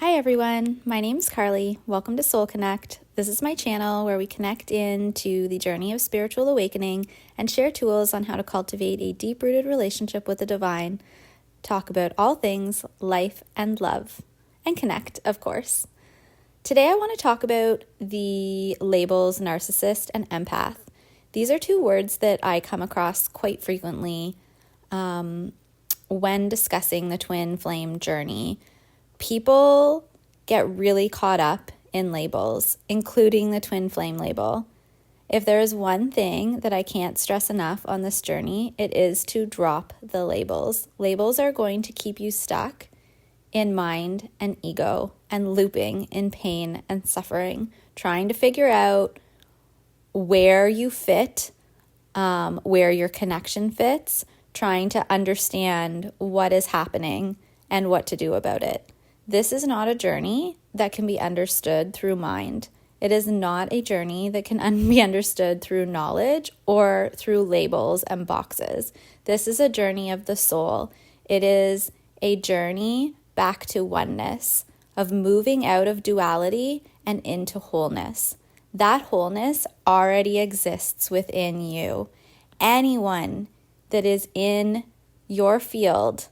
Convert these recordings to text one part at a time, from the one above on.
Hi everyone, my name's Carly. Welcome to Soul Connect. This is my channel where we connect into the journey of spiritual awakening and share tools on how to cultivate a deep-rooted relationship with the divine, talk about all things life and love, and connect, of course. Today I want to talk about the labels narcissist and empath. These are two words that I come across quite frequently when discussing the twin flame journey. People get really caught up in labels, including the twin flame label. If there is one thing that I can't stress enough on this journey, it is to drop the labels. Labels are going to keep you stuck in mind and ego and looping in pain and suffering, trying to figure out where you fit, where your connection fits, trying to understand what is happening and what to do about it. This is not a journey that can be understood through mind. It is not a journey that can be understood through knowledge or through labels and boxes. This is a journey of the soul. It is a journey back to oneness, of moving out of duality and into wholeness. That wholeness already exists within you. Anyone that is in your field,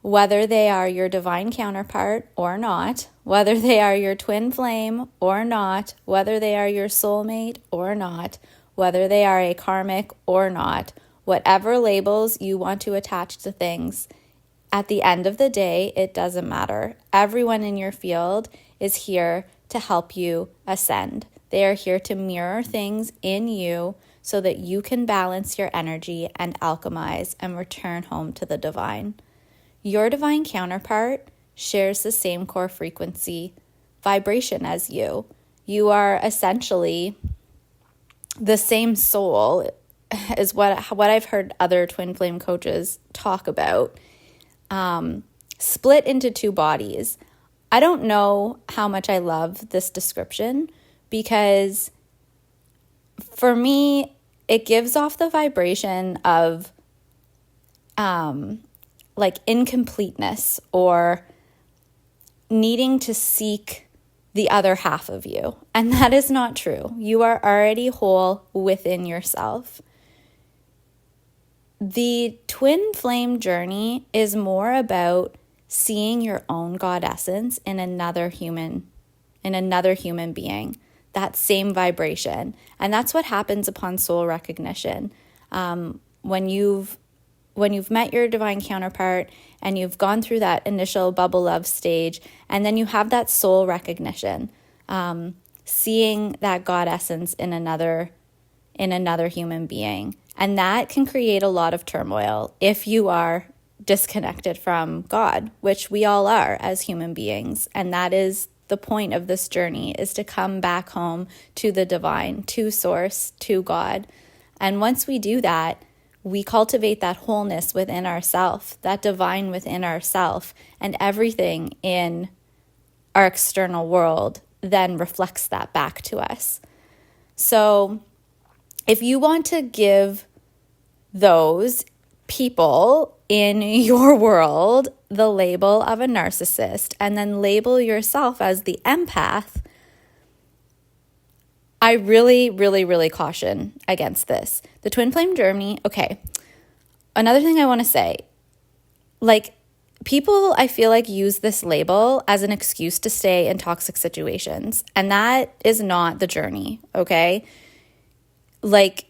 whether they are your divine counterpart or not, whether they are your twin flame or not, whether they are your soulmate or not, whether they are a karmic or not, whatever labels you want to attach to things, at the end of the day, it doesn't matter. Everyone in your field is here to help you ascend. They are here to mirror things in you so that you can balance your energy and alchemize and return home to the divine. Your divine counterpart shares the same core frequency vibration as you. You are essentially the same soul, is what I've heard other twin flame coaches talk about, split into two bodies. I don't know how much I love this description because for me, it gives off the vibration of like incompleteness or needing to seek the other half of you. And that is not true. You are already whole within yourself. The twin flame journey is more about seeing your own God essence in another human being, that same vibration. And that's what happens upon soul recognition. When you've met your divine counterpart and you've gone through that initial bubble love stage, and then you have that soul recognition, seeing that God essence in another human being. And that can create a lot of turmoil if you are disconnected from God, which we all are as human beings. And that is the point of this journey, is to come back home to the divine, to source, to God. And once we do that, we cultivate that wholeness within ourself, that divine within ourself, and everything in our external world then reflects that back to us. So if you want to give those people in your world the label of a narcissist and then label yourself as the empath, I really, really, really caution against this. The twin flame journey, okay. Another thing I want to say, like, people, I feel like, use this label as an excuse to stay in toxic situations. And that is not the journey, okay? Like,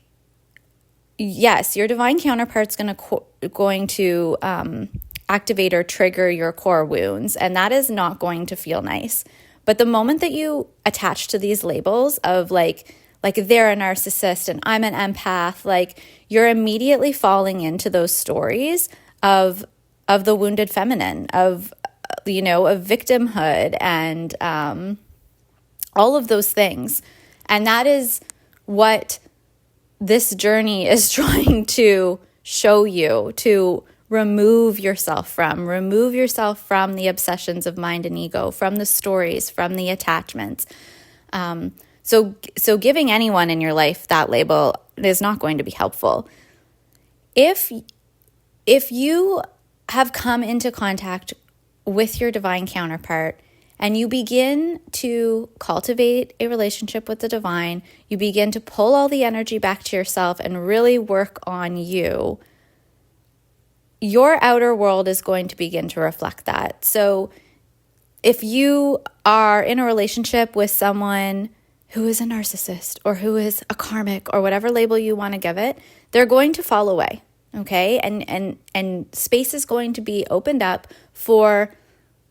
yes, your divine counterpart's going to activate or trigger your core wounds, and that is not going to feel nice. But the moment that you attach to these labels of like they're a narcissist and I'm an empath, like, you're immediately falling into those stories of the wounded feminine, of victimhood and all of those things. And that is what this journey is trying to show you, to remove yourself from the obsessions of mind and ego, from the stories, from the attachments. So giving anyone in your life that label is not going to be helpful. If you have come into contact with your divine counterpart and you begin to cultivate a relationship with the divine, you begin to pull all the energy back to yourself and really work on you, your outer world is going to begin to reflect that. So if you are in a relationship with someone who is a narcissist or who is a karmic or whatever label you want to give it, they're going to fall away, okay? And space is going to be opened up for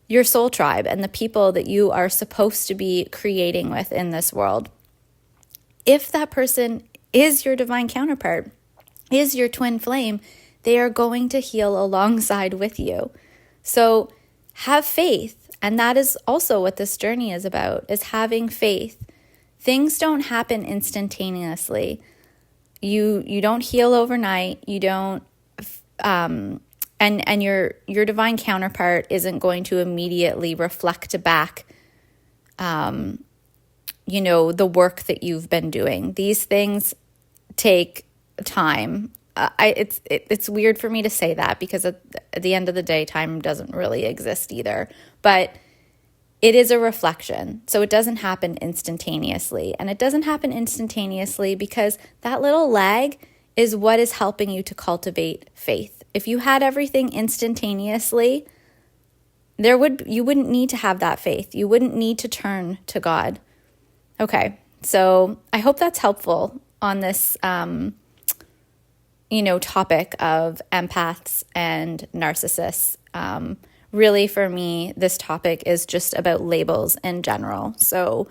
your soul tribe and the people that you are supposed to be creating with in this world. If that person is your divine counterpart, is your twin flame, they are going to heal alongside with you. So have faith. And that is also what this journey is about, is having faith. Things don't happen instantaneously. You don't heal overnight. You don't, and your divine counterpart isn't going to immediately reflect back, the work that you've been doing. These things take time. It's weird for me to say that because at the end of the day, time doesn't really exist either. But it is a reflection. So it doesn't happen instantaneously. And it doesn't happen instantaneously because that little lag is what is helping you to cultivate faith. If you had everything instantaneously, you wouldn't need to have that faith. You wouldn't need to turn to God. Okay, so I hope that's helpful on this topic of empaths and narcissists. Really, for me, this topic is just about labels in general. So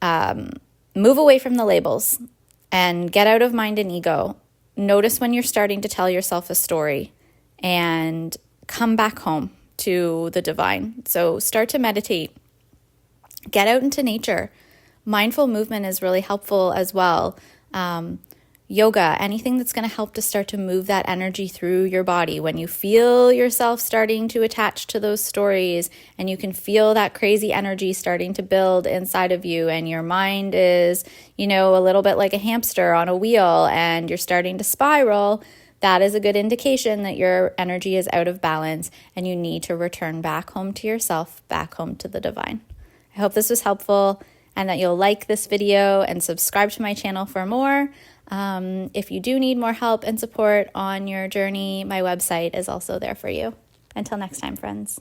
move away from the labels and get out of mind and ego. Notice when you're starting to tell yourself a story and come back home to the divine. So start to meditate. Get out into nature. Mindful movement is really helpful as well. Yoga, anything that's going to help to start to move that energy through your body. When you feel yourself starting to attach to those stories and you can feel that crazy energy starting to build inside of you and your mind is, a little bit like a hamster on a wheel and you're starting to spiral, that is a good indication that your energy is out of balance and you need to return back home to yourself, back home to the divine. I hope this was helpful and that you'll like this video and subscribe to my channel for more. If you do need more help and support on your journey, my website is also there for you. Until next time, friends.